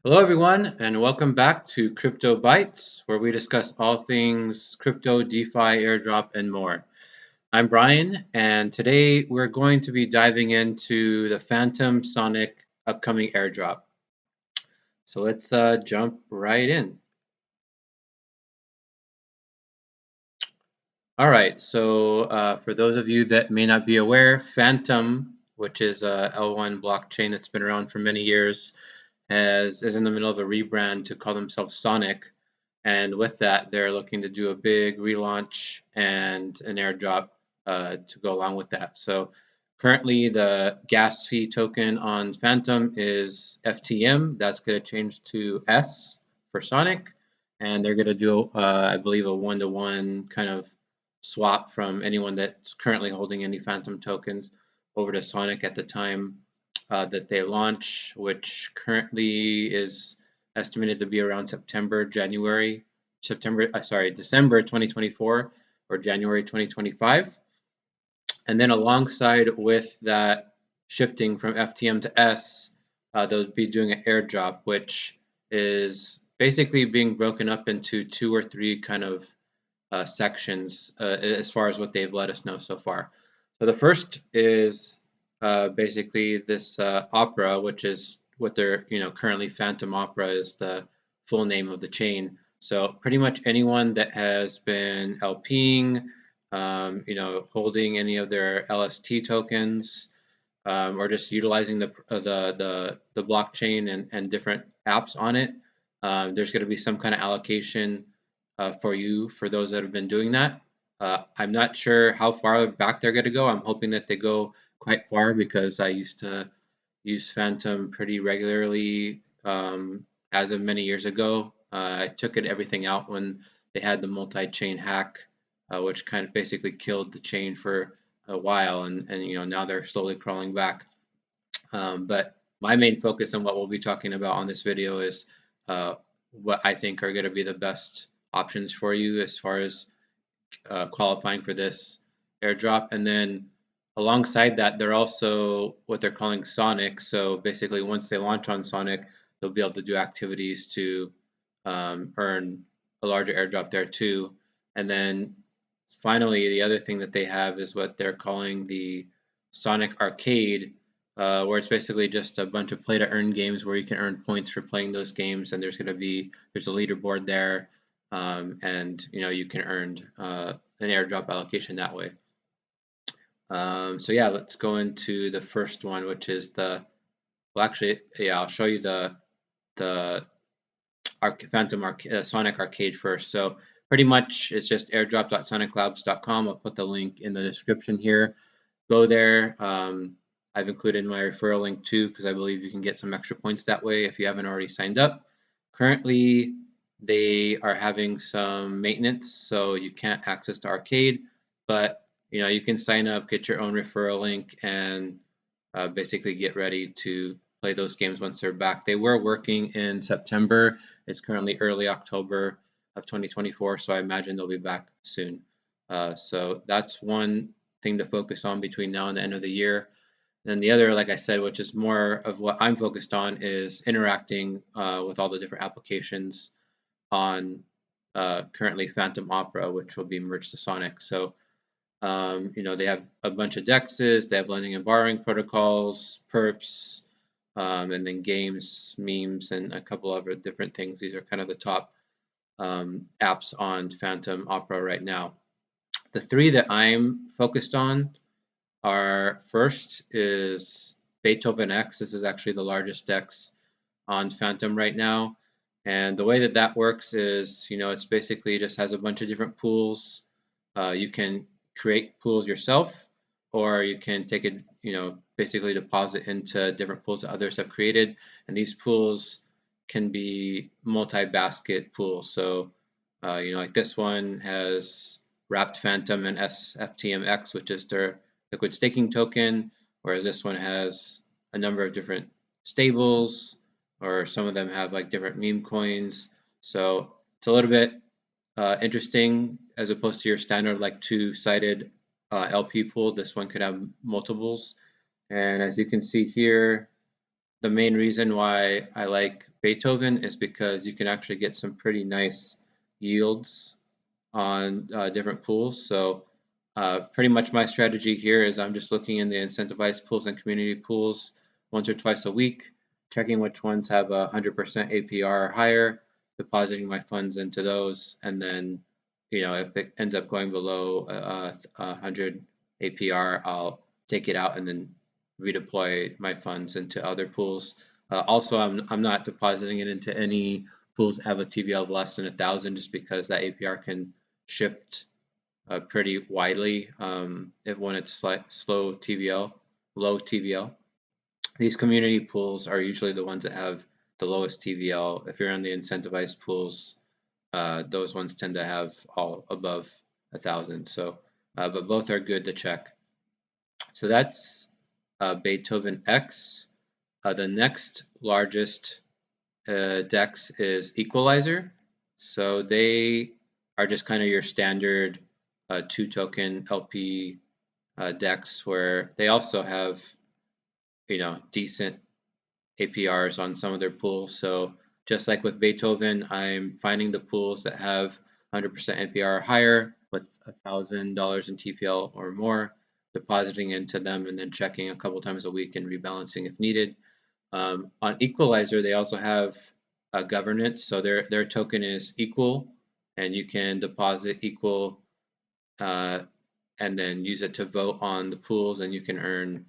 Hello, everyone, and welcome back to Crypto Bytes, where we discuss all things crypto, DeFi, airdrop, and more. I'm Brian, and today we're going to be diving into the Phantom Sonic upcoming airdrop. So let's jump right in. All right, so for those of you that may not be aware, Phantom, which is a L1 blockchain that's been around for many years, is in the middle of a rebrand to call themselves Sonic. And with that, they're looking to do a big relaunch and an airdrop to go along with that. So currently, the gas fee token on Phantom is FTM. That's going to change to S for Sonic. And they're going to do, I believe, a one-to-one kind of swap from anyone that's currently holding any Phantom tokens over to Sonic at the time that they launch, which currently is estimated to be around December 2024 or January 2025. And then alongside with that shifting from FTM to S, they'll be doing an airdrop, which is basically being broken up into two or three kind of sections as far as what they've let us know so far. So the first is basically this Opera, which is what they're currently Fantom Opera is the full name of the chain. So pretty much anyone that has been LPing, holding any of their LST tokens, or just utilizing the blockchain and different apps on it, there's going to be some kind of allocation for those that have been doing that. I'm not sure how far back they're going to go. I'm hoping that they go quite far because I used to use Phantom pretty regularly as of many years ago. I took everything out when they had the multi-chain hack, which kind of basically killed the chain for a while, and now they're slowly crawling back. But my main focus on what we'll be talking about on this video is what I think are going to be the best options for you as far as qualifying for this airdrop. And then alongside that, they're also what they're calling Sonic. So basically, once they launch on Sonic, they'll be able to do activities to earn a larger airdrop there too. And then finally, the other thing that they have is what they're calling the Sonic Arcade, where it's basically just a bunch of play to earn games where you can earn points for playing those games, and there's a leaderboard there, and you can earn an airdrop allocation that way. So yeah, let's go into the first one, which is I'll show you the Sonic Arcade first. So pretty much it's just airdrop.soniclabs.com. I'll put the link in the description here. Go there. I've included my referral link too because I believe you can get some extra points that way if you haven't already signed up. Currently, they are having some maintenance, so you can't access the arcade, but you can sign up, get your own referral link, and basically get ready to play those games once they're back. They were working in September. It's currently early October of 2024, so I imagine they'll be back soon. So that's one thing to focus on between now and the end of the year. And the other, like I said, which is more of what I'm focused on, is interacting with all the different applications on currently Fantom Opera, which will be merged to Sonic. So, they have a bunch of dexes, they have lending and borrowing protocols, perps, and then games, memes, and a couple other different things. These are kind of the top apps on Fantom Opera right now. The three that I'm focused on are first is Beethoven X. This is actually the largest DEX on Fantom right now. And the way that that works is, it's basically just has a bunch of different pools. You can create pools yourself, or you can take it, basically deposit into different pools that others have created. And these pools can be multi-basket pools. So, like this one has wrapped Fantom and SFTMX, which is their liquid staking token, whereas this one has a number of different stables, or some of them have like different meme coins. So it's a little bit interesting as opposed to your standard like two-sided LP pool. This one could have multiples. And as you can see here, the main reason why I like Beethoven is because you can actually get some pretty nice yields on different pools. So pretty much my strategy here is I'm just looking in the incentivized pools and community pools once or twice a week, checking which ones have a 100% APR or higher, depositing my funds into those, and then if it ends up going below 100 APR, I'll take it out and then redeploy my funds into other pools. Also, I'm not depositing it into any pools that have a TVL of less than 1,000, just because that APR can shift pretty widely if when it's slow TVL, low TVL. These community pools are usually the ones that have the lowest TVL. If you're on the incentivized pools, those ones tend to have all above 1,000. So, but both are good to check. So that's Beethoven X. The next largest DEX is Equalizer. So they are just kind of your standard 2-token LP DEX, where they also have decent APRs on some of their pools. So just like with Beethoven, I'm finding the pools that have 100% APR or higher with $1,000 in TPL or more, depositing into them, and then checking a couple times a week and rebalancing if needed. On Equalizer, they also have governance. So their token is equal, and you can deposit equal and then use it to vote on the pools, and you can earn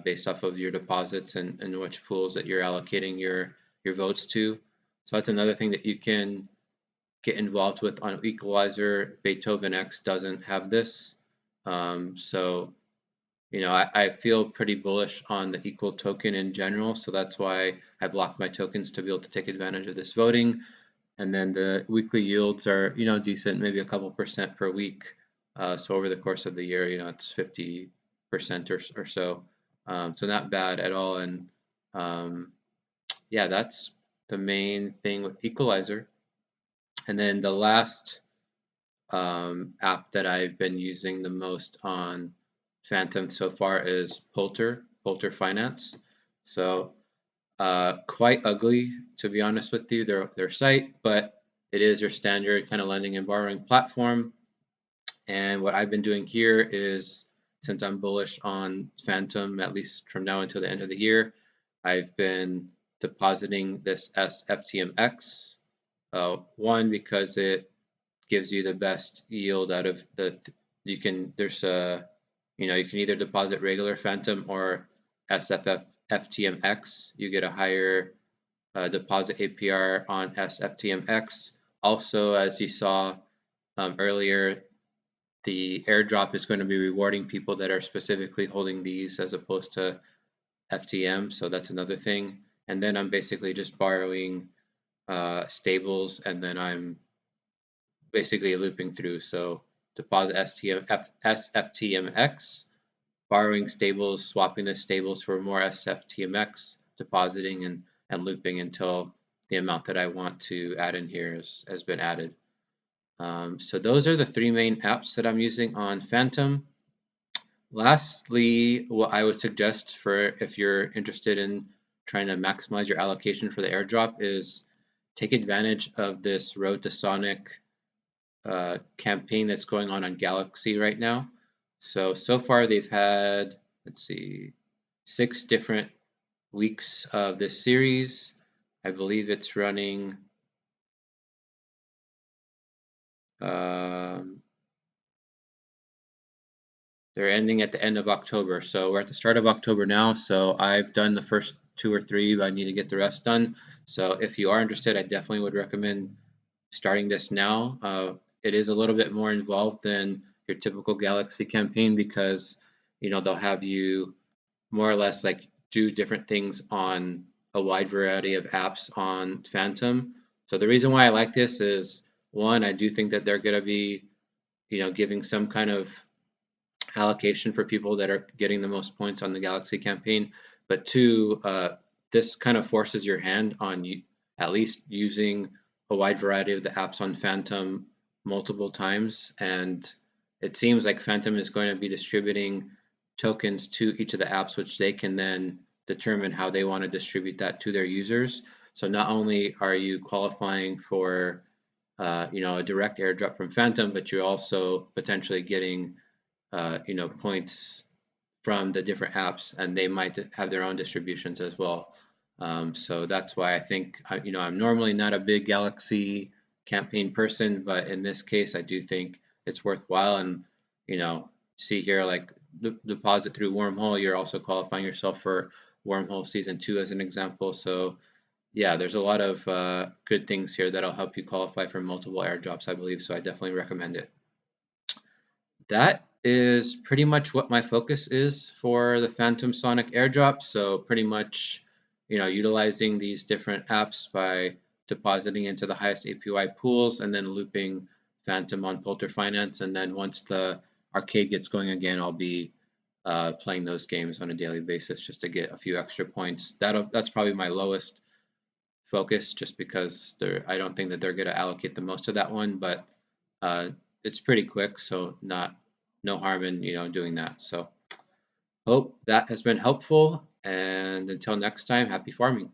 based off of your deposits and which pools that you're allocating your votes to. So that's another thing that you can get involved with on Equalizer. Beethoven X doesn't have this. So I feel pretty bullish on the equal token in general, so that's why I've locked my tokens to be able to take advantage of this voting. And then the weekly yields are decent, maybe a couple percent per week. So over the course of the year, it's 50% or so. So not bad at all. And yeah, that's the main thing with Equalizer. And then the last app that I've been using the most on Fantom so far is Polter Finance. So quite ugly, to be honest with you, their site, but it is your standard kind of lending and borrowing platform. And what I've been doing here is, since I'm bullish on Fantom, at least from now until the end of the year, I've been depositing this SFTMX. One, because it gives you the best yield out of you can either deposit regular Fantom or SFTMX. You get a higher deposit APR on SFTMX. Also, as you saw earlier, the airdrop is going to be rewarding people that are specifically holding these as opposed to FTM. So that's another thing. And then I'm basically just borrowing stables, and then I'm basically looping through. So deposit SFTMX, borrowing stables, swapping the stables for more SFTMX, depositing and looping until the amount that I want to add in here has been added. So those are the three main apps that I'm using on Fantom. Lastly, what I would suggest for if you're interested in trying to maximize your allocation for the airdrop is take advantage of this Road to Sonic campaign that's going on Galaxy right now. So far they've had, let's see, 6 different weeks of this series. I believe it's running they're ending at the end of October. So we're at the start of October now. So I've done the first 2 or 3, but I need to get the rest done. So if you are interested, I definitely would recommend starting this now. It is a little bit more involved than your typical Galaxy campaign, because they'll have you more or less like do different things on a wide variety of apps on Fantom. So the reason why I like this is, one, I do think that they're going to be giving some kind of allocation for people that are getting the most points on the Galaxy campaign. But two, this kind of forces your hand on at least using a wide variety of the apps on Fantom multiple times. And it seems like Fantom is going to be distributing tokens to each of the apps, which they can then determine how they want to distribute that to their users. So not only are you qualifying for a direct airdrop from Fantom, but you're also potentially getting points from the different apps, and they might have their own distributions as well. So that's why I think I'm normally not a big Galaxy campaign person, but in this case, I do think it's worthwhile. And see here, like deposit through Wormhole, you're also qualifying yourself for Wormhole Season 2 as an example. So yeah, there's a lot of good things here that'll help you qualify for multiple airdrops, I believe. So I definitely recommend it. That is pretty much what my focus is for the Phantom Sonic airdrop. So pretty much, utilizing these different apps by depositing into the highest APY pools and then looping Phantom on Polter Finance. And then once the arcade gets going again, I'll be playing those games on a daily basis just to get a few extra points. That's probably my lowest focus, just because I don't think that they're going to allocate the most of that one, but it's pretty quick, so no harm in doing that. So hope that has been helpful, and until next time, happy farming.